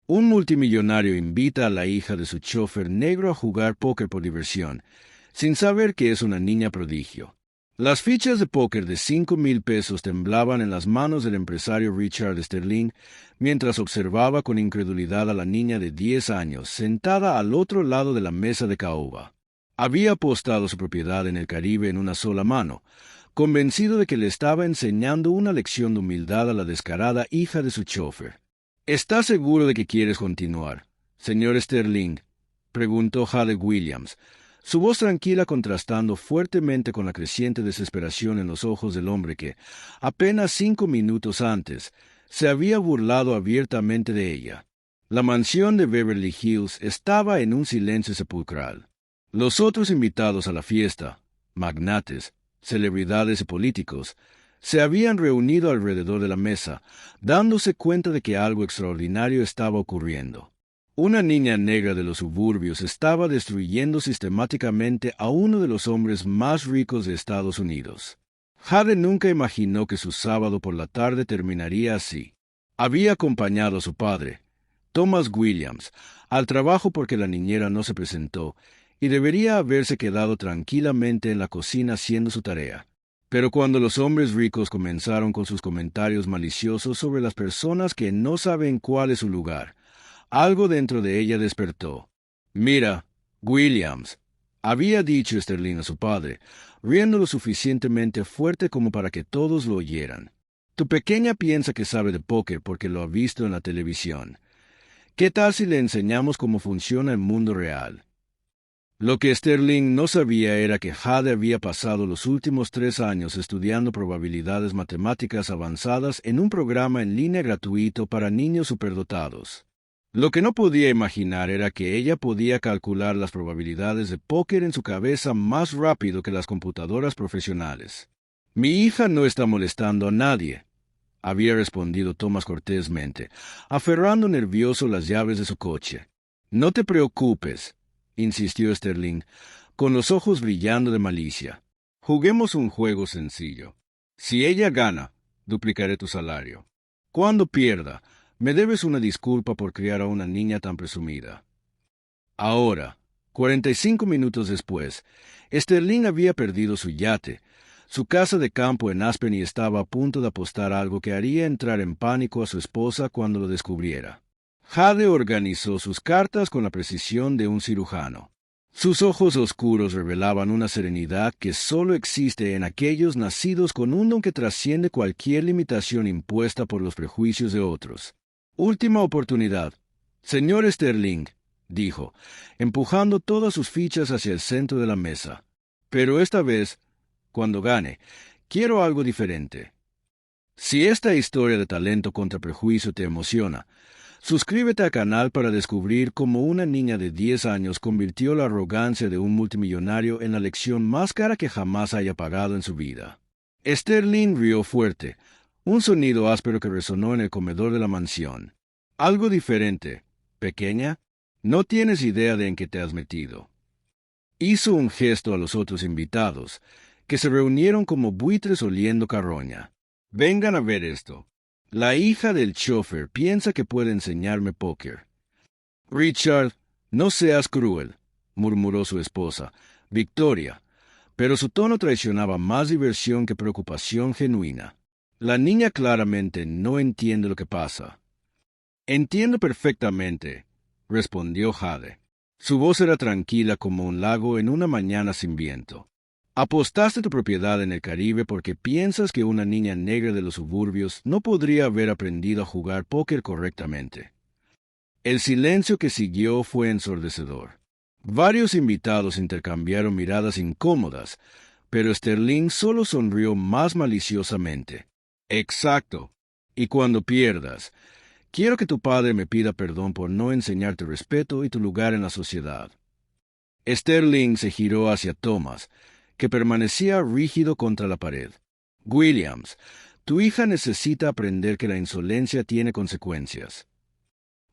Un multimillonario invita a la hija de su chofer negro a jugar póker por diversión, sin saber que es una niña prodigio. Las fichas de póker de 5,000 pesos temblaban en las manos del empresario Richard Sterling mientras observaba con incredulidad a la niña de 10 años sentada al otro lado de la mesa de caoba. Había apostado su propiedad en el Caribe en una sola mano, convencido de que le estaba enseñando una lección de humildad a la descarada hija de su chofer. ¿Está seguro de que quieres continuar, señor Sterling?, preguntó Jade Williams, su voz tranquila contrastando fuertemente con la creciente desesperación en los ojos del hombre que, apenas 5 minutos antes, se había burlado abiertamente de ella. La mansión de Beverly Hills estaba en un silencio sepulcral. Los otros invitados a la fiesta, magnates, celebridades y políticos, se habían reunido alrededor de la mesa, dándose cuenta de que algo extraordinario estaba ocurriendo. Una niña negra de los suburbios estaba destruyendo sistemáticamente a uno de los hombres más ricos de Estados Unidos. Jade nunca imaginó que su sábado por la tarde terminaría así. Había acompañado a su padre, Thomas Williams, al trabajo porque la niñera no se presentó, y debería haberse quedado tranquilamente en la cocina haciendo su tarea. Pero cuando los hombres ricos comenzaron con sus comentarios maliciosos sobre las personas que no saben cuál es su lugar, algo dentro de ella despertó. «Mira, Williams», había dicho Sterling a su padre, riendo lo suficientemente fuerte como para que todos lo oyeran. «Tu pequeña piensa que sabe de póker porque lo ha visto en la televisión. ¿Qué tal si le enseñamos cómo funciona el mundo real?» Lo que Sterling no sabía era que Jade había pasado los últimos 3 años estudiando probabilidades matemáticas avanzadas en un programa en línea gratuito para niños superdotados. Lo que no podía imaginar era que ella podía calcular las probabilidades de póker en su cabeza más rápido que las computadoras profesionales. «Mi hija no está molestando a nadie», había respondido Thomas cortésmente, aferrando nervioso las llaves de su coche. «No te preocupes», insistió Sterling, con los ojos brillando de malicia. «Juguemos un juego sencillo. Si ella gana, duplicaré tu salario. Cuando pierda, me debes una disculpa por criar a una niña tan presumida». Ahora, 45 minutos después, Sterling había perdido su yate. Su casa de campo en Aspen y estaba a punto de apostar algo que haría entrar en pánico a su esposa cuando lo descubriera. Jade organizó sus cartas con la precisión de un cirujano. Sus ojos oscuros revelaban una serenidad que solo existe en aquellos nacidos con un don que trasciende cualquier limitación impuesta por los prejuicios de otros. «Última oportunidad, señor Sterling», dijo, empujando todas sus fichas hacia el centro de la mesa. «Pero esta vez, cuando gane, quiero algo diferente. Si esta historia de talento contra prejuicio te emociona, suscríbete al canal para descubrir cómo una niña de 10 años convirtió la arrogancia de un multimillonario en la lección más cara que jamás haya pagado en su vida». Sterling rió fuerte, un sonido áspero que resonó en el comedor de la mansión. «Algo diferente, pequeña. No tienes idea de en qué te has metido». Hizo un gesto a los otros invitados, que se reunieron como buitres oliendo carroña. «Vengan a ver esto. La hija del chofer piensa que puede enseñarme póker». «Richard, no seas cruel», murmuró su esposa, Victoria, pero su tono traicionaba más diversión que preocupación genuina. «La niña claramente no entiende lo que pasa». «Entiendo perfectamente», respondió Jade. Su voz era tranquila como un lago en una mañana sin viento. «Apostaste tu propiedad en el Caribe porque piensas que una niña negra de los suburbios no podría haber aprendido a jugar póker correctamente». El silencio que siguió fue ensordecedor. Varios invitados intercambiaron miradas incómodas, pero Sterling solo sonrió más maliciosamente. «Exacto. Y cuando pierdas, quiero que tu padre me pida perdón por no enseñarte respeto y tu lugar en la sociedad». Sterling se giró hacia Thomas, que permanecía rígido contra la pared. «Williams, tu hija necesita aprender que la insolencia tiene consecuencias».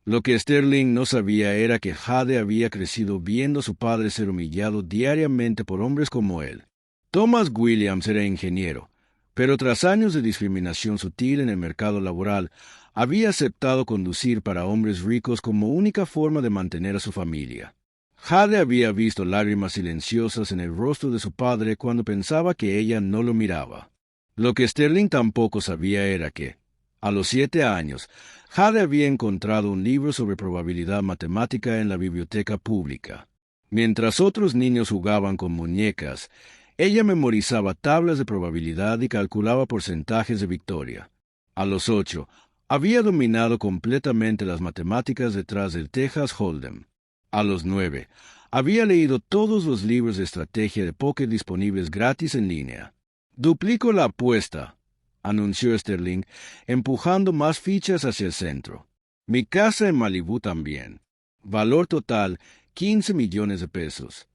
Lo que Sterling no sabía era que Jade había crecido viendo a su padre ser humillado diariamente por hombres como él. Thomas Williams era ingeniero, pero tras años de discriminación sutil en el mercado laboral, Había aceptado conducir para hombres ricos como única forma de mantener a su familia. Jade había visto lágrimas silenciosas en el rostro de su padre cuando pensaba que ella no lo miraba. Lo que Sterling tampoco sabía era que, a los 7 años, Jade había encontrado un libro sobre probabilidad matemática en la biblioteca pública. Mientras otros niños jugaban con muñecas, ella memorizaba tablas de probabilidad y calculaba porcentajes de victoria. A los 8, había dominado completamente las matemáticas detrás del Texas Hold'em. A los 9, había leído todos los libros de estrategia de póker disponibles gratis en línea. «Duplico la apuesta», anunció Sterling, empujando más fichas hacia el centro. «Mi casa en Malibú también. Valor total, 15 millones de pesos».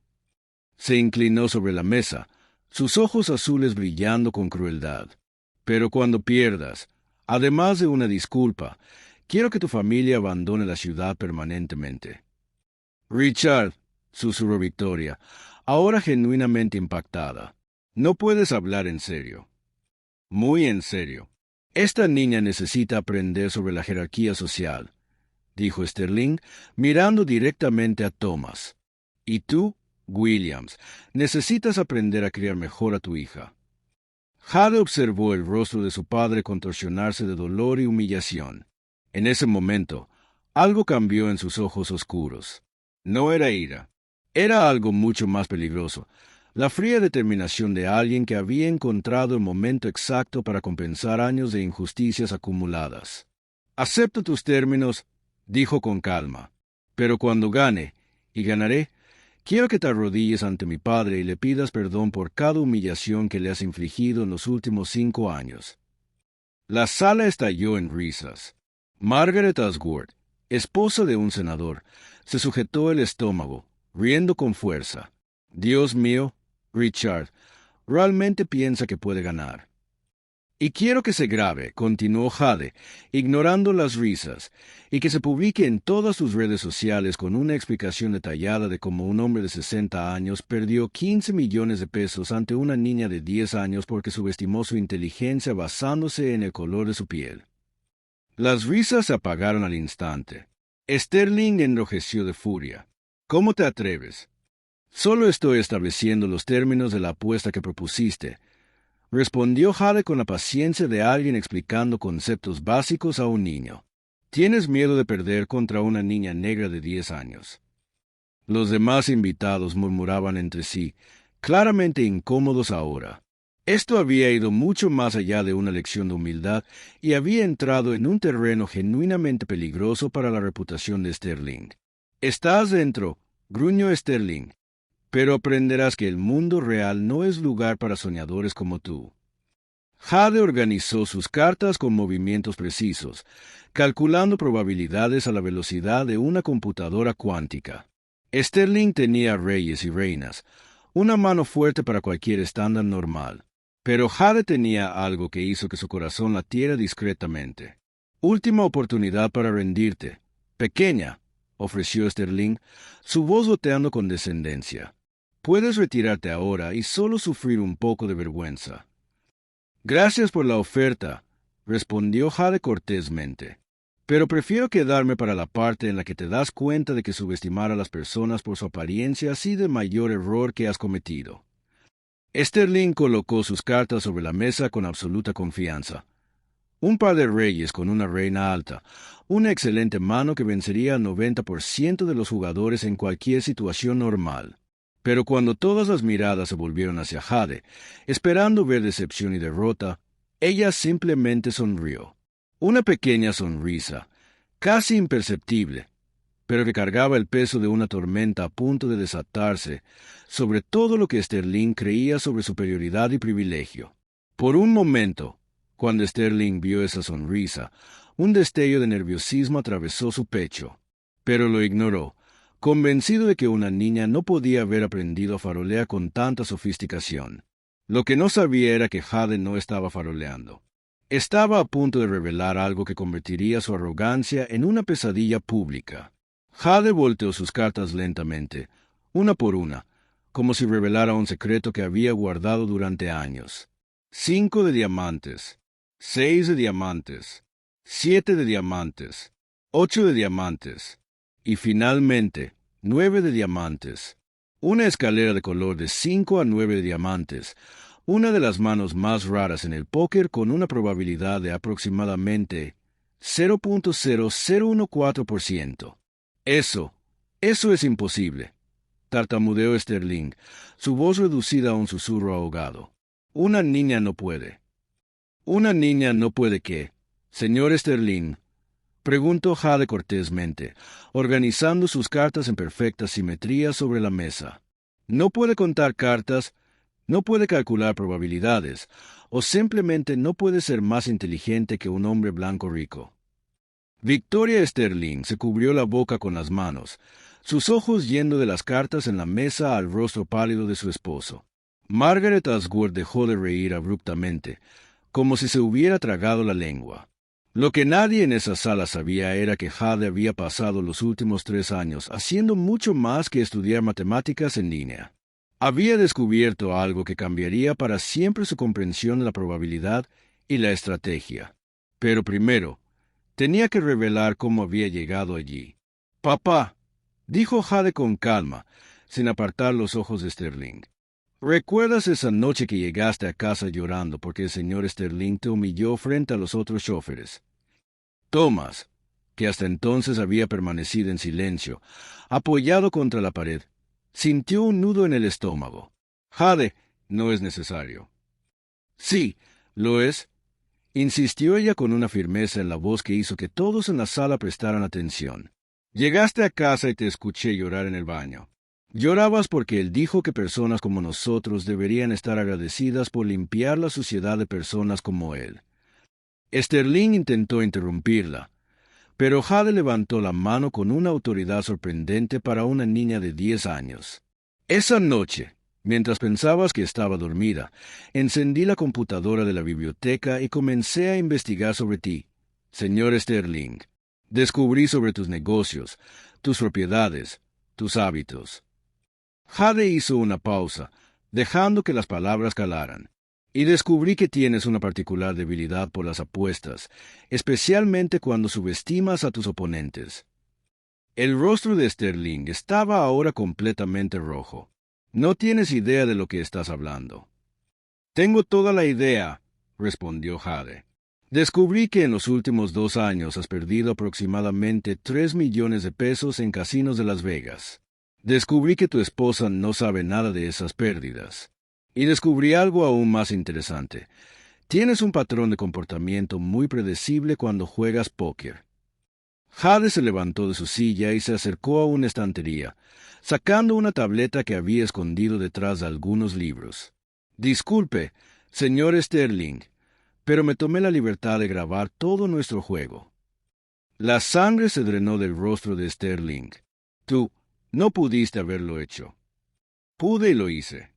Se inclinó sobre la mesa, sus ojos azules brillando con crueldad. «Pero cuando pierdas, además de una disculpa, quiero que tu familia abandone la ciudad permanentemente». «Richard», susurró Victoria, ahora genuinamente impactada, «no puedes hablar en serio». «Muy en serio. Esta niña necesita aprender sobre la jerarquía social», dijo Sterling, mirando directamente a Thomas. «Y tú, Williams, necesitas aprender a criar mejor a tu hija». Jade observó el rostro de su padre contorsionarse de dolor y humillación. En ese momento, algo cambió en sus ojos oscuros. No era ira. Era algo mucho más peligroso. La fría determinación de alguien que había encontrado el momento exacto para compensar años de injusticias acumuladas. «Acepto tus términos», dijo con calma. «Pero cuando gane, y ganaré, quiero que te arrodilles ante mi padre y le pidas perdón por cada humillación que le has infligido en los últimos 5 años». La sala estalló en risas. Margaret Asworth, esposa de un senador, se sujetó el estómago, riendo con fuerza. «Dios mío, Richard, realmente piensa que puede ganar». «Y quiero que se grabe», continuó Jade, ignorando las risas, «y que se publique en todas sus redes sociales con una explicación detallada de cómo un hombre de 60 años perdió 15 millones de pesos ante una niña de 10 años porque subestimó su inteligencia basándose en el color de su piel». Las risas se apagaron al instante. Sterling enrojeció de furia. «¿Cómo te atreves?» «Solo estoy estableciendo los términos de la apuesta que propusiste», respondió Jade con la paciencia de alguien explicando conceptos básicos a un niño. «Tienes miedo de perder contra una niña negra de 10 años». Los demás invitados murmuraban entre sí, claramente incómodos ahora. Esto había ido mucho más allá de una lección de humildad y había entrado en un terreno genuinamente peligroso para la reputación de Sterling. «Estás dentro», gruñó Sterling, «pero aprenderás que el mundo real no es lugar para soñadores como tú». Jade organizó sus cartas con movimientos precisos, calculando probabilidades a la velocidad de una computadora cuántica. Sterling tenía reyes y reinas, una mano fuerte para cualquier estándar normal. Pero Jade tenía algo que hizo que su corazón latiera discretamente. «Última oportunidad para rendirte. Pequeña», ofreció Sterling, su voz goteando con descendencia. «Puedes retirarte ahora y solo sufrir un poco de vergüenza». «Gracias por la oferta», respondió Jade cortésmente. «Pero prefiero quedarme para la parte en la que te das cuenta de que subestimar a las personas por su apariencia ha sido el mayor error que has cometido». Sterling colocó sus cartas sobre la mesa con absoluta confianza. Un par de reyes con una reina alta, una excelente mano que vencería al 90% de los jugadores en cualquier situación normal. Pero cuando todas las miradas se volvieron hacia Jade, esperando ver decepción y derrota, ella simplemente sonrió. Una pequeña sonrisa, casi imperceptible, pero que cargaba el peso de una tormenta a punto de desatarse sobre todo lo que Sterling creía sobre superioridad y privilegio. Por un momento, cuando Sterling vio esa sonrisa, un destello de nerviosismo atravesó su pecho, pero lo ignoró, convencido de que una niña no podía haber aprendido a farolear con tanta sofisticación. Lo que no sabía era que Jade no estaba faroleando. Estaba a punto de revelar algo que convertiría su arrogancia en una pesadilla pública. Jade volteó sus cartas lentamente, una por una, como si revelara un secreto que había guardado durante años. 5 de diamantes, 6 de diamantes, 7 de diamantes, 8 de diamantes, y finalmente 9 de diamantes. Una escalera de color de 5 a 9 de diamantes, una de las manos más raras en el póker con una probabilidad de aproximadamente 0.0014%. Eso es imposible, tartamudeó Sterling, su voz reducida a un susurro ahogado. Una niña no puede. ¿Una niña no puede qué, señor Sterling?, preguntó Jade cortésmente, organizando sus cartas en perfecta simetría sobre la mesa. No puede contar cartas, no puede calcular probabilidades, o simplemente no puede ser más inteligente que un hombre blanco rico. Victoria Sterling se cubrió la boca con las manos, sus ojos yendo de las cartas en la mesa al rostro pálido de su esposo. Margaret Asgood dejó de reír abruptamente, como si se hubiera tragado la lengua. Lo que nadie en esa sala sabía era que Jade había pasado los últimos 3 años haciendo mucho más que estudiar matemáticas en línea. Había descubierto algo que cambiaría para siempre su comprensión de la probabilidad y la estrategia. Pero primero, tenía que revelar cómo había llegado allí. «Papá», dijo Jade con calma, sin apartar los ojos de Sterling. «¿Recuerdas esa noche que llegaste a casa llorando porque el señor Sterling te humilló frente a los otros choferes?» Thomas, que hasta entonces había permanecido en silencio, apoyado contra la pared, sintió un nudo en el estómago. «Jade, no es necesario». «Sí, lo es», insistió ella con una firmeza en la voz que hizo que todos en la sala prestaran atención. «Llegaste a casa y te escuché llorar en el baño. Llorabas porque él dijo que personas como nosotros deberían estar agradecidas por limpiar la suciedad de personas como él». Sterling intentó interrumpirla, pero Jade levantó la mano con una autoridad sorprendente para una niña de 10 años. «Esa noche, mientras pensabas que estaba dormida, encendí la computadora de la biblioteca y comencé a investigar sobre ti, señor Sterling. Descubrí sobre tus negocios, tus propiedades, tus hábitos». Jade hizo una pausa, dejando que las palabras calaran. «Y descubrí que tienes una particular debilidad por las apuestas, especialmente cuando subestimas a tus oponentes». El rostro de Sterling estaba ahora completamente rojo. «No tienes idea de lo que estás hablando». «Tengo toda la idea», respondió Jade. «Descubrí que en los últimos 2 años has perdido aproximadamente 3 millones de pesos en casinos de Las Vegas. Descubrí que tu esposa no sabe nada de esas pérdidas. Y descubrí algo aún más interesante. Tienes un patrón de comportamiento muy predecible cuando juegas póker». Jade se levantó de su silla y se acercó a una estantería, sacando una tableta que había escondido detrás de algunos libros. «Disculpe, señor Sterling, pero me tomé la libertad de grabar todo nuestro juego». La sangre se drenó del rostro de Sterling. «Tú no pudiste haberlo hecho». «Pude y lo hice».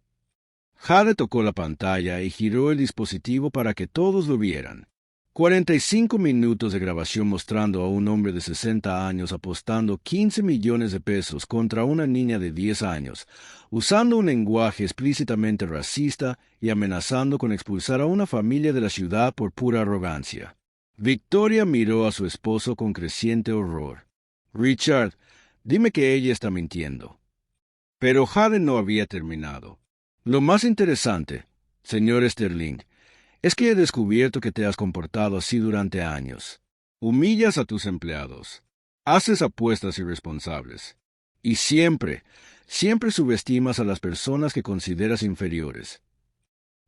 Jade tocó la pantalla y giró el dispositivo para que todos lo vieran. 45 minutos de grabación mostrando a un hombre de 60 años apostando 15 millones de pesos contra una niña de 10 años, usando un lenguaje explícitamente racista y amenazando con expulsar a una familia de la ciudad por pura arrogancia. Victoria miró a su esposo con creciente horror. «Richard, dime que ella está mintiendo». Pero Jade no había terminado. «Lo más interesante, señor Sterling, es que he descubierto que te has comportado así durante años. Humillas a tus empleados, haces apuestas irresponsables, y siempre subestimas a las personas que consideras inferiores».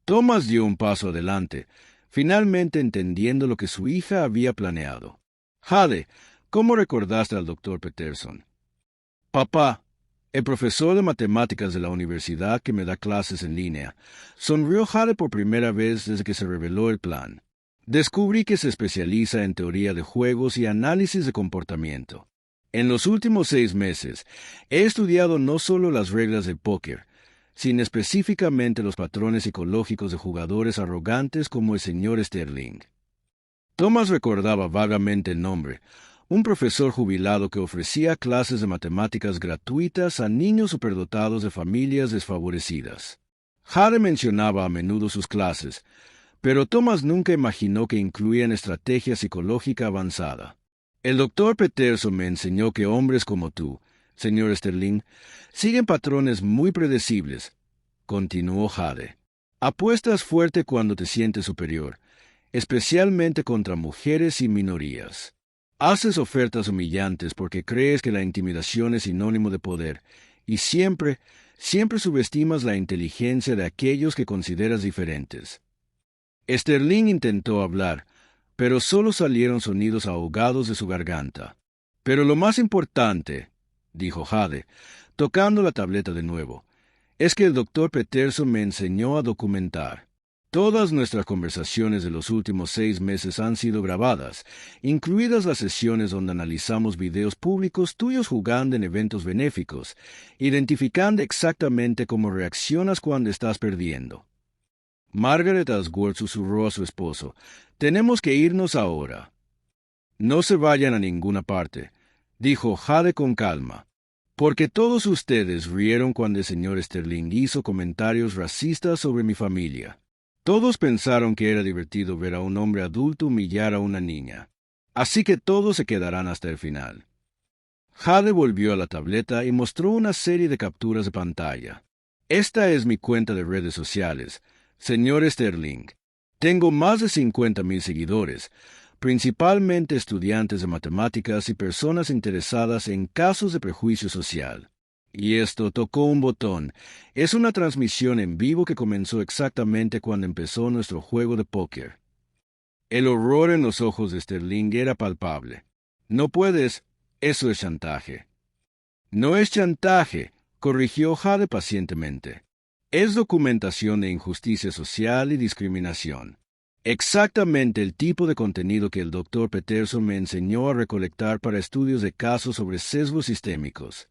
Thomas dio un paso adelante, finalmente entendiendo lo que su hija había planeado. «Jade, ¿cómo recordaste al Dr. Peterson?» «Papá, el profesor de matemáticas de la universidad que me da clases en línea», sonrió Jade por primera vez desde que se reveló el plan. «Descubrí que se especializa en teoría de juegos y análisis de comportamiento. En los últimos 6 meses he estudiado no solo las reglas del póker, sino específicamente los patrones psicológicos de jugadores arrogantes como el señor Sterling». Thomas recordaba vagamente el nombre, un profesor jubilado que ofrecía clases de matemáticas gratuitas a niños superdotados de familias desfavorecidas. Jade mencionaba a menudo sus clases, Pero Thomas nunca imaginó que incluían estrategia psicológica avanzada. El doctor Peterson me enseñó que hombres como tú, señor Sterling, siguen patrones muy predecibles, continuó Jade. Apuestas fuerte cuando te sientes superior, especialmente contra mujeres y minorías. Haces ofertas humillantes porque crees que la intimidación es sinónimo de poder, y siempre subestimas la inteligencia de aquellos que consideras diferentes. Sterling intentó hablar, pero solo salieron sonidos ahogados de su garganta. Pero lo más importante, dijo Jade, tocando la tableta de nuevo, es que el doctor Peterson me enseñó a documentar. Todas nuestras conversaciones de los últimos 6 meses han sido grabadas, incluidas las sesiones donde analizamos videos públicos tuyos jugando en eventos benéficos, identificando exactamente cómo reaccionas cuando estás perdiendo. Margaret Asworth susurró a su esposo, «Tenemos que irnos ahora». «No se vayan a ninguna parte», dijo Jade con calma, «porque todos ustedes rieron cuando el señor Sterling hizo comentarios racistas sobre mi familia. Todos pensaron que era divertido ver a un hombre adulto humillar a una niña. Así que todos se quedarán hasta el final». Jade volvió a la tableta y mostró una serie de capturas de pantalla. «Esta es mi cuenta de redes sociales, señor Sterling. Tengo más de 50,000 seguidores, principalmente estudiantes de matemáticas y personas interesadas en casos de prejuicio social. Y esto tocó un botón. Es una transmisión en vivo que comenzó exactamente cuando empezó nuestro juego de póker». El horror en los ojos de Sterling era palpable. «No puedes. Eso es chantaje». «No es chantaje», corrigió Jade pacientemente. «Es documentación de injusticia social y discriminación. Exactamente el tipo de contenido que el doctor Peterson me enseñó a recolectar para estudios de casos sobre sesgos sistémicos».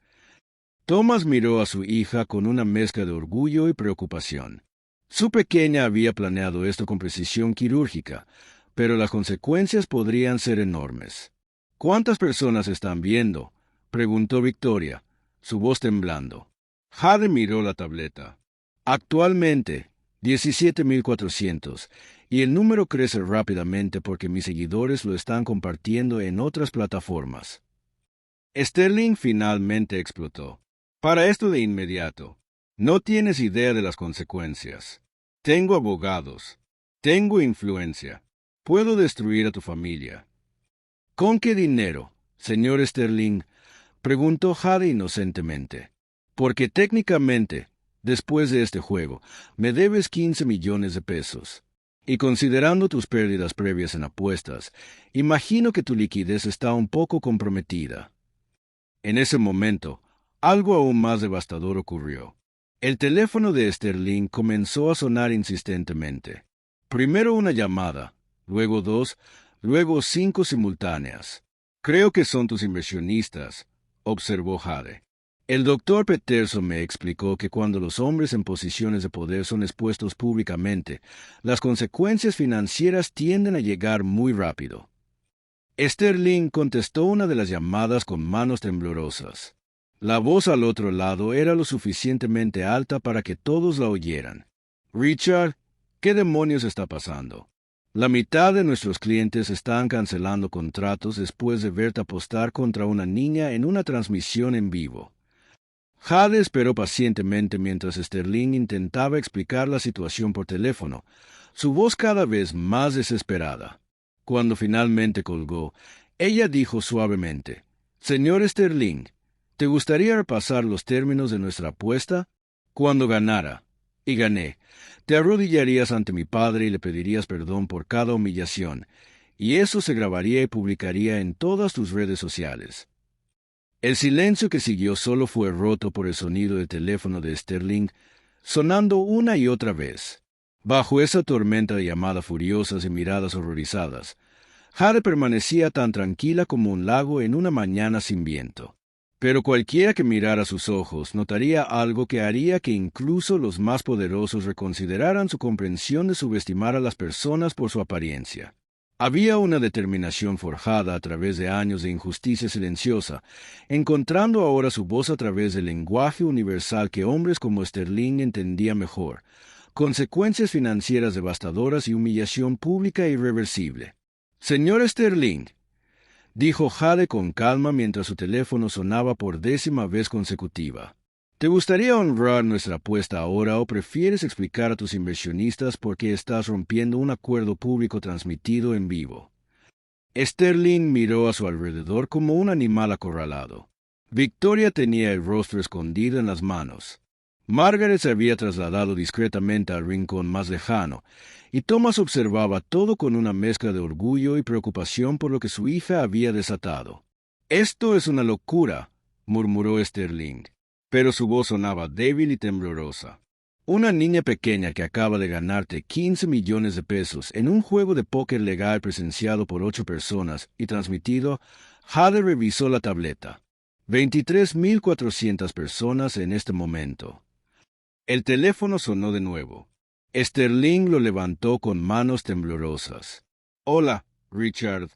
Thomas miró a su hija con una mezcla de orgullo y preocupación. Su pequeña había planeado esto con precisión quirúrgica, pero las consecuencias podrían ser enormes. «¿Cuántas personas están viendo?», preguntó Victoria, su voz temblando. Jade miró la tableta. «Actualmente, 17,400, y el número crece rápidamente porque mis seguidores lo están compartiendo en otras plataformas». Sterling finalmente explotó. «Para esto de inmediato, no tienes idea de las consecuencias. Tengo abogados. Tengo influencia. Puedo destruir a tu familia». «¿Con qué dinero, señor Sterling?», preguntó Jade inocentemente. «Porque técnicamente, después de este juego, me debes 15 millones de pesos. Y considerando tus pérdidas previas en apuestas, imagino que tu liquidez está un poco comprometida». En ese momento, algo aún más devastador ocurrió. El teléfono de Sterling comenzó a sonar insistentemente. Primero una llamada, luego 2, luego 5 simultáneas. «Creo que son tus inversionistas», observó Jade. «El doctor Peterson me explicó que cuando los hombres en posiciones de poder son expuestos públicamente, las consecuencias financieras tienden a llegar muy rápido». Sterling contestó una de las llamadas con manos temblorosas. La voz al otro lado era lo suficientemente alta para que todos la oyeran. «Richard, ¿qué demonios está pasando? La mitad de nuestros clientes están cancelando contratos después de verte apostar contra una niña en una transmisión en vivo». Jade esperó pacientemente mientras Sterling intentaba explicar la situación por teléfono, su voz cada vez más desesperada. Cuando finalmente colgó, ella dijo suavemente, «Señor Sterling, ¿te gustaría repasar los términos de nuestra apuesta? Cuando ganara, y gané, te arrodillarías ante mi padre y le pedirías perdón por cada humillación, y eso se grabaría y publicaría en todas tus redes sociales». El silencio que siguió solo fue roto por el sonido del teléfono de Sterling, sonando una y otra vez. Bajo esa tormenta de llamadas furiosas y miradas horrorizadas, Jade permanecía tan tranquila como un lago en una mañana sin viento. Pero cualquiera que mirara sus ojos notaría algo que haría que incluso los más poderosos reconsideraran su comprensión de subestimar a las personas por su apariencia. Había una determinación forjada a través de años de injusticia silenciosa, encontrando ahora su voz a través del lenguaje universal que hombres como Sterling entendía mejor, consecuencias financieras devastadoras y humillación pública irreversible. Señor Sterling, dijo Jade con calma mientras su teléfono sonaba por 10ª vez consecutiva. ¿Te gustaría honrar nuestra apuesta ahora o prefieres explicar a tus inversionistas por qué estás rompiendo un acuerdo público transmitido en vivo? Sterling miró a su alrededor como un animal acorralado. Victoria tenía el rostro escondido en las manos. Margaret se había trasladado discretamente al rincón más lejano, y Thomas observaba todo con una mezcla de orgullo y preocupación por lo que su hija había desatado. «Esto es una locura», murmuró Sterling, pero su voz sonaba débil y temblorosa. «Una niña pequeña que acaba de ganarte 15 millones de pesos en un juego de póker legal presenciado por 8 personas y transmitido». Jade revisó la tableta. 23.400 personas en este momento. El teléfono sonó de nuevo. Sterling lo levantó con manos temblorosas. «Hola, Richard.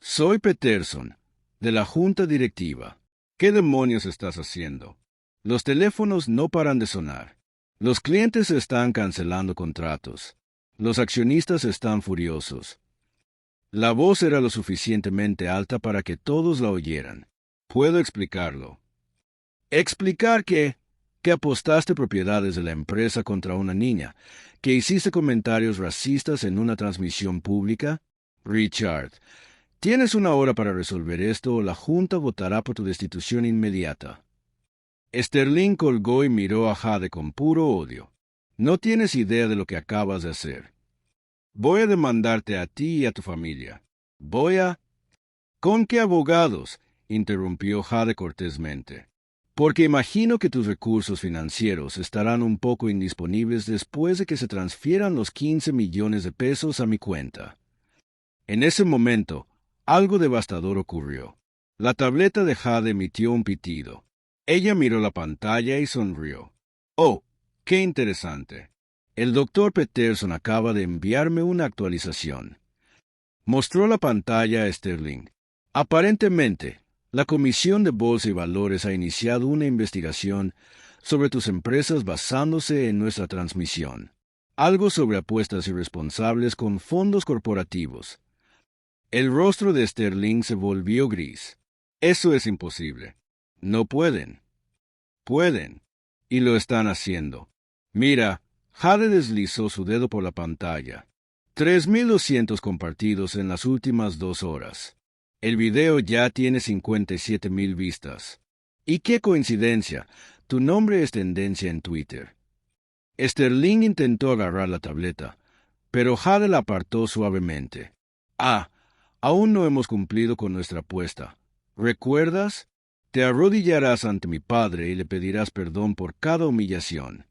Soy Peterson, de la junta directiva. ¿Qué demonios estás haciendo? Los teléfonos no paran de sonar. Los clientes están cancelando contratos. Los accionistas están furiosos». La voz era lo suficientemente alta para que todos la oyeran. «Puedo explicarlo». «¿Explicar qué?» «Que apostaste propiedades de la empresa contra una niña, que hiciste comentarios racistas en una transmisión pública». «Richard, tienes 1 hora para resolver esto o la Junta votará por tu destitución inmediata». Sterling colgó y miró a Jade con puro odio. «No tienes idea de lo que acabas de hacer. Voy a demandarte a ti y a tu familia. Voy a...» «¿Con qué abogados?», interrumpió Jade cortésmente. «Porque imagino que tus recursos financieros estarán un poco indisponibles después de que se transfieran los 15 millones de pesos a mi cuenta». En ese momento, algo devastador ocurrió. La tableta de Jade emitió un pitido. Ella miró la pantalla y sonrió. «Oh, qué interesante. El Dr. Peterson acaba de enviarme una actualización». Mostró la pantalla a Sterling. «Aparentemente, la Comisión de Bolsa y Valores ha iniciado una investigación sobre tus empresas basándose en nuestra transmisión. Algo sobre apuestas irresponsables con fondos corporativos». El rostro de Sterling se volvió gris. «Eso es imposible. No pueden». «Pueden. Y lo están haciendo. Mira». Jade deslizó su dedo por la pantalla. 3.200 compartidos en las últimas 2 horas. El video ya tiene 57.000 vistas. Y qué coincidencia, tu nombre es tendencia en Twitter. Sterling intentó agarrar la tableta, pero Jade la apartó suavemente. Aún no hemos cumplido con nuestra apuesta. ¿Recuerdas? Te arrodillarás ante mi padre y le pedirás perdón por cada humillación.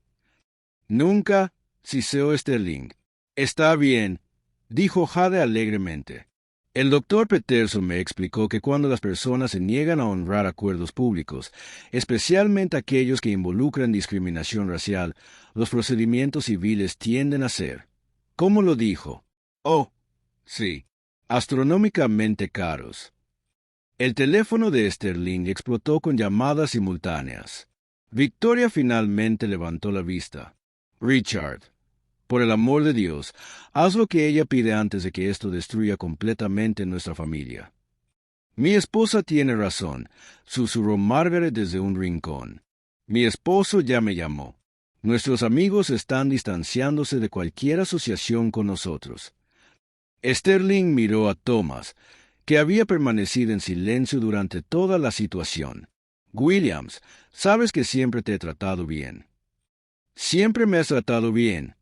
Nunca, siseó Sterling. Está bien, dijo Jade alegremente. El Dr. Peterson me explicó que cuando las personas se niegan a honrar acuerdos públicos, especialmente aquellos que involucran discriminación racial, los procedimientos civiles tienden a ser, ¿cómo lo dijo? Oh, sí, astronómicamente caros. El teléfono de Sterling explotó con llamadas simultáneas. Victoria finalmente levantó la vista. Richard, por el amor de Dios, haz lo que ella pide antes de que esto destruya completamente nuestra familia. Mi esposa tiene razón, susurró Margaret desde un rincón. Mi esposo ya me llamó. Nuestros amigos están distanciándose de cualquier asociación con nosotros. Sterling miró a Thomas, que había permanecido en silencio durante toda la situación. Williams, sabes que siempre te he tratado bien. Siempre me has tratado bien,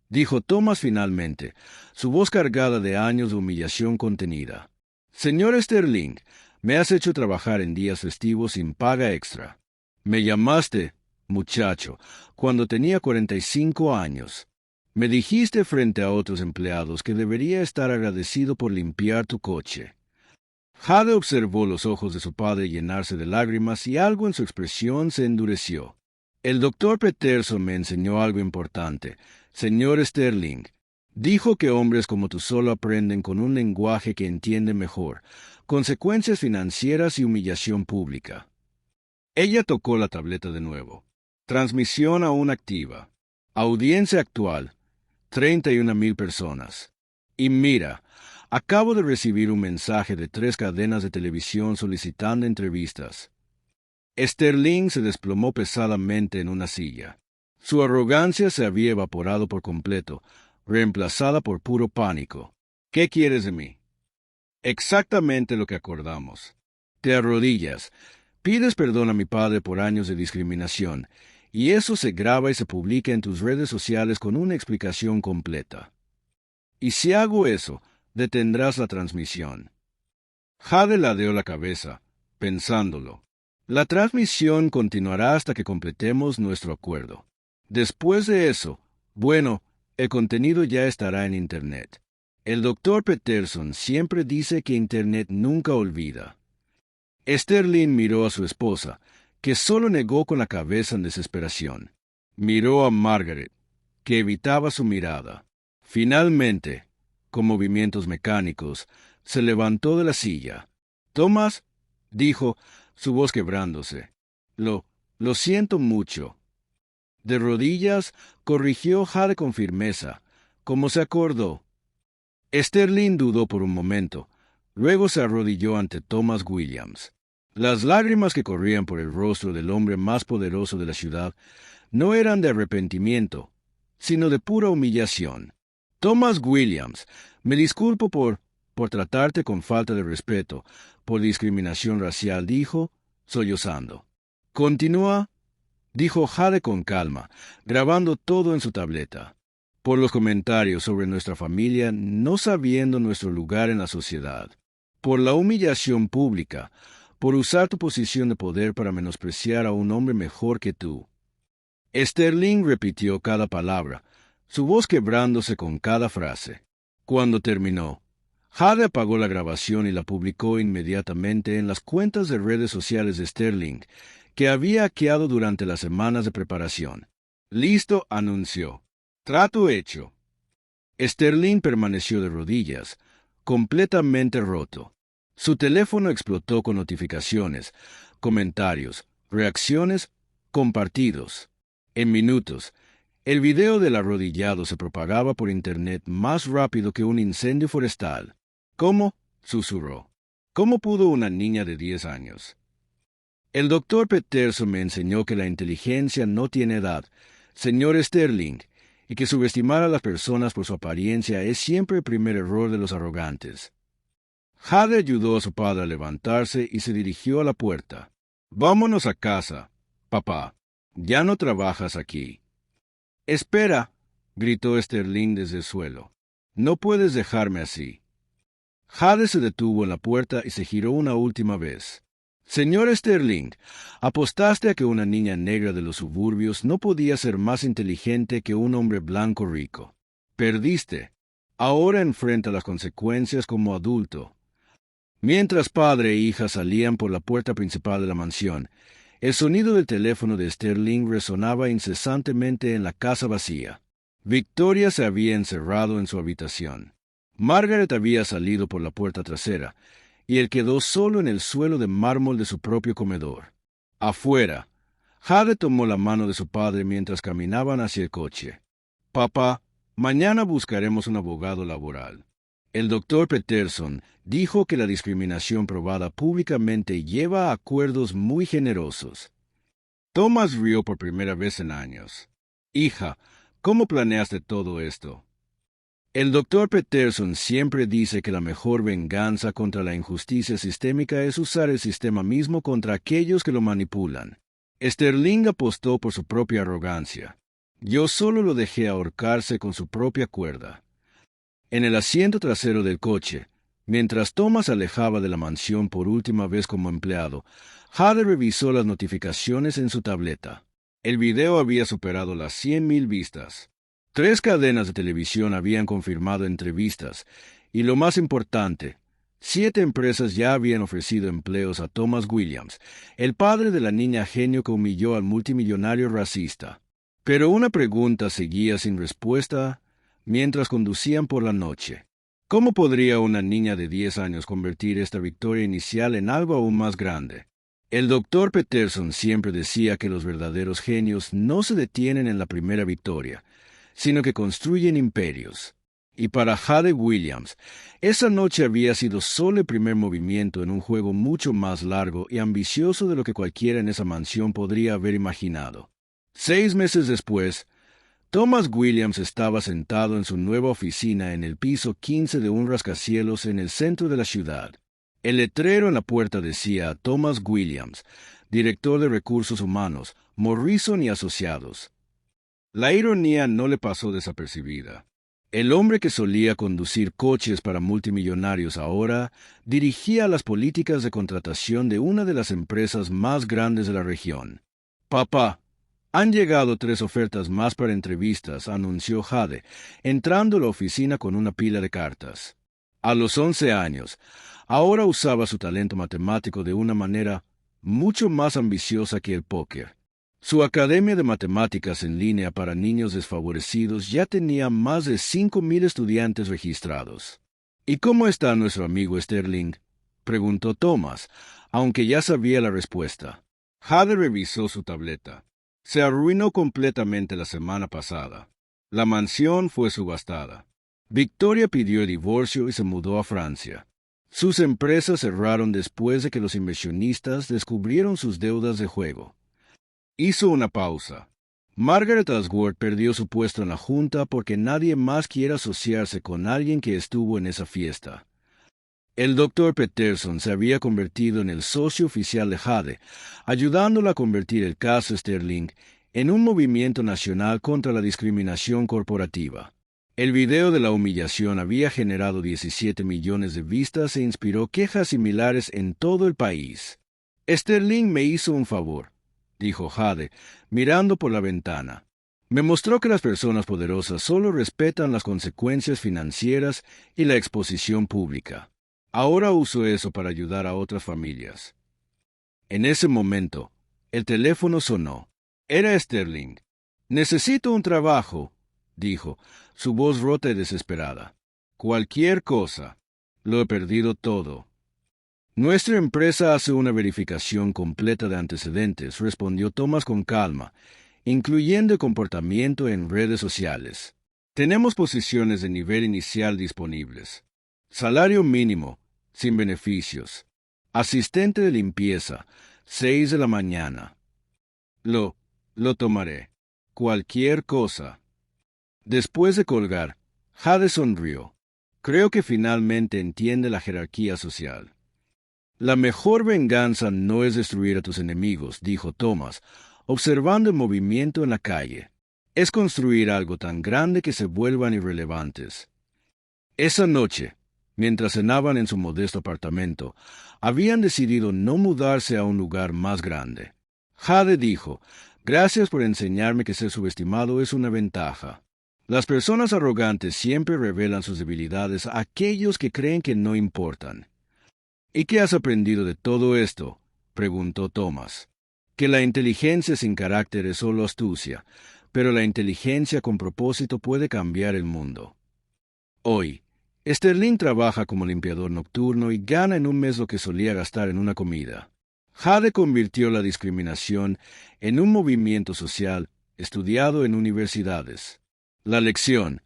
dijo Thomas finalmente, su voz cargada de años de humillación contenida. Señor Sterling, me has hecho trabajar en días festivos sin paga extra. Me llamaste, muchacho, cuando tenía 45 años. Me dijiste frente a otros empleados que debería estar agradecido por limpiar tu coche. Jade observó los ojos de su padre llenarse de lágrimas y algo en su expresión se endureció. El Dr. Peterson me enseñó algo importante, señor Sterling. Dijo que hombres como tú solo aprenden con un lenguaje que entienden mejor, consecuencias financieras y humillación pública. Ella tocó la tableta de nuevo. Transmisión aún activa. Audiencia actual, 31,000 personas. Y mira, acabo de recibir un mensaje de 3 cadenas de televisión solicitando entrevistas. Sterling se desplomó pesadamente en una silla. Su arrogancia se había evaporado por completo, reemplazada por puro pánico. ¿Qué quieres de mí? Exactamente lo que acordamos. Te arrodillas, pides perdón a mi padre por años de discriminación, y eso se graba y se publica en tus redes sociales con una explicación completa. Y si hago eso, detendrás la transmisión. Jade ladeó la cabeza, pensándolo. La transmisión continuará hasta que completemos nuestro acuerdo. Después de eso, bueno, el contenido ya estará en Internet. El Dr. Peterson siempre dice que Internet nunca olvida. Sterling miró a su esposa, que solo negó con la cabeza en desesperación. Miró a Margaret, que evitaba su mirada. Finalmente, con movimientos mecánicos, se levantó de la silla. «Thomas», dijo, su voz quebrándose. Lo siento mucho». De rodillas, corrigió Jade con firmeza, como se acordó. Sterling dudó por un momento, luego se arrodilló ante Thomas Williams. Las lágrimas que corrían por el rostro del hombre más poderoso de la ciudad no eran de arrepentimiento, sino de pura humillación. «Thomas Williams, me disculpo por tratarte con falta de respeto, por discriminación racial», dijo, sollozando. «Continúa», dijo Jade con calma, grabando todo en su tableta. «Por los comentarios sobre nuestra familia, no sabiendo nuestro lugar en la sociedad. Por la humillación pública, por usar tu posición de poder para menospreciar a un hombre mejor que tú». Sterling repitió cada palabra, su voz quebrándose con cada frase. Cuando terminó, Jade apagó la grabación y la publicó inmediatamente en las cuentas de redes sociales de Sterling, que había hackeado durante las semanas de preparación. «Listo», anunció. «Trato hecho». Sterling permaneció de rodillas, completamente roto. Su teléfono explotó con notificaciones, comentarios, reacciones, compartidos. En minutos, el video del arrodillado se propagaba por Internet más rápido que un incendio forestal. «¿Cómo?», susurró. «¿Cómo pudo una niña de 10 años?» «El Dr. Peterson me enseñó que la inteligencia no tiene edad, señor Sterling, y que subestimar a las personas por su apariencia es siempre el primer error de los arrogantes». Jade ayudó a su padre a levantarse y se dirigió a la puerta. «Vámonos a casa, papá. Ya no trabajas aquí». «Espera», gritó Sterling desde el suelo. «No puedes dejarme así». Jade se detuvo en la puerta y se giró una última vez. «Señor Sterling, apostaste a que una niña negra de los suburbios no podía ser más inteligente que un hombre blanco rico. Perdiste. Ahora enfrenta las consecuencias como adulto». Mientras padre e hija salían por la puerta principal de la mansión, el sonido del teléfono de Sterling resonaba incesantemente en la casa vacía. Victoria se había encerrado en su habitación. Margaret había salido por la puerta trasera, y él quedó solo en el suelo de mármol de su propio comedor. Afuera, Jade tomó la mano de su padre mientras caminaban hacia el coche. «Papá, mañana buscaremos un abogado laboral. El Dr. Peterson dijo que la discriminación probada públicamente lleva a acuerdos muy generosos». Thomas rió por primera vez en años. «Hija, ¿cómo planeaste todo esto?» «El Dr. Peterson siempre dice que la mejor venganza contra la injusticia sistémica es usar el sistema mismo contra aquellos que lo manipulan». Sterling apostó por su propia arrogancia. «Yo solo lo dejé ahorcarse con su propia cuerda». En el asiento trasero del coche, mientras Thomas alejaba de la mansión por última vez como empleado, Jade revisó las notificaciones en su tableta. El video había superado las 100,000 vistas. 3 cadenas de televisión habían confirmado entrevistas, y lo más importante, 7 empresas ya habían ofrecido empleos a Thomas Williams, el padre de la niña genio que humilló al multimillonario racista. Pero una pregunta seguía sin respuesta mientras conducían por la noche. ¿Cómo podría una niña de 10 años convertir esta victoria inicial en algo aún más grande? El doctor Peterson siempre decía que los verdaderos genios no se detienen en la primera victoria, sino que construyen imperios. Y para Jade Williams, esa noche había sido solo el primer movimiento en un juego mucho más largo y ambicioso de lo que cualquiera en esa mansión podría haber imaginado. 6 meses después, Thomas Williams estaba sentado en su nueva oficina en el piso 15 de un rascacielos en el centro de la ciudad. El letrero en la puerta decía Thomas Williams, director de recursos humanos, Morrison y Asociados. La ironía no le pasó desapercibida. El hombre que solía conducir coches para multimillonarios ahora dirigía las políticas de contratación de una de las empresas más grandes de la región. Papá, han llegado 3 ofertas más para entrevistas, anunció Jade, entrando a la oficina con una pila de cartas. A los 11 años, ahora usaba su talento matemático de una manera mucho más ambiciosa que el póker. Su academia de matemáticas en línea para niños desfavorecidos ya tenía más de 5,000 estudiantes registrados. ¿Y cómo está nuestro amigo Sterling?, preguntó Thomas, aunque ya sabía la respuesta. Jade revisó su tableta. Se arruinó completamente la semana pasada. La mansión fue subastada. Victoria pidió el divorcio y se mudó a Francia. Sus empresas cerraron después de que los inversionistas descubrieron sus deudas de juego. Hizo una pausa. Margaret Asworth perdió su puesto en la junta porque nadie más quiere asociarse con alguien que estuvo en esa fiesta. El doctor Peterson se había convertido en el socio oficial de Jade, ayudándola a convertir el caso Sterling en un movimiento nacional contra la discriminación corporativa. El video de la humillación había generado 17 millones de vistas e inspiró quejas similares en todo el país. Sterling me hizo un favor, dijo Jade, mirando por la ventana. Me mostró que las personas poderosas solo respetan las consecuencias financieras y la exposición pública. Ahora uso eso para ayudar a otras familias. En ese momento, el teléfono sonó. Era Sterling. Necesito un trabajo, dijo, su voz rota y desesperada. Cualquier cosa. Lo he perdido todo. Nuestra empresa hace una verificación completa de antecedentes, respondió Thomas con calma, incluyendo el comportamiento en redes sociales. Tenemos posiciones de nivel inicial disponibles. Salario mínimo, sin beneficios. Asistente de limpieza, 6 de la mañana. Lo tomaré. Cualquier cosa. Después de colgar, Jade sonrió. Creo que finalmente entiende la jerarquía social. La mejor venganza no es destruir a tus enemigos, dijo Thomas, observando el movimiento en la calle. Es construir algo tan grande que se vuelvan irrelevantes. Esa noche, mientras cenaban en su modesto apartamento, habían decidido no mudarse a un lugar más grande. Jade dijo, gracias por enseñarme que ser subestimado es una ventaja. Las personas arrogantes siempre revelan sus debilidades a aquellos que creen que no importan. ¿Y qué has aprendido de todo esto?, preguntó Thomas. Que la inteligencia sin carácter es solo astucia, pero la inteligencia con propósito puede cambiar el mundo. Hoy, Sterling trabaja como limpiador nocturno y gana en un mes lo que solía gastar en una comida. Jade convirtió la discriminación en un movimiento social estudiado en universidades. La lección: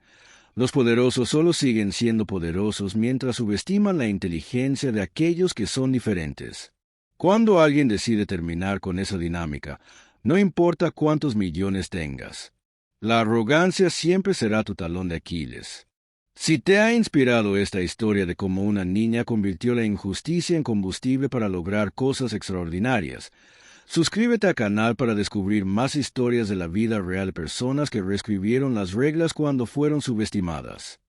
los poderosos solo siguen siendo poderosos mientras subestiman la inteligencia de aquellos que son diferentes. Cuando alguien decide terminar con esa dinámica, no importa cuántos millones tengas. La arrogancia siempre será tu talón de Aquiles. Si te ha inspirado esta historia de cómo una niña convirtió la injusticia en combustible para lograr cosas extraordinarias, suscríbete al canal para descubrir más historias de la vida real de personas que reescribieron las reglas cuando fueron subestimadas.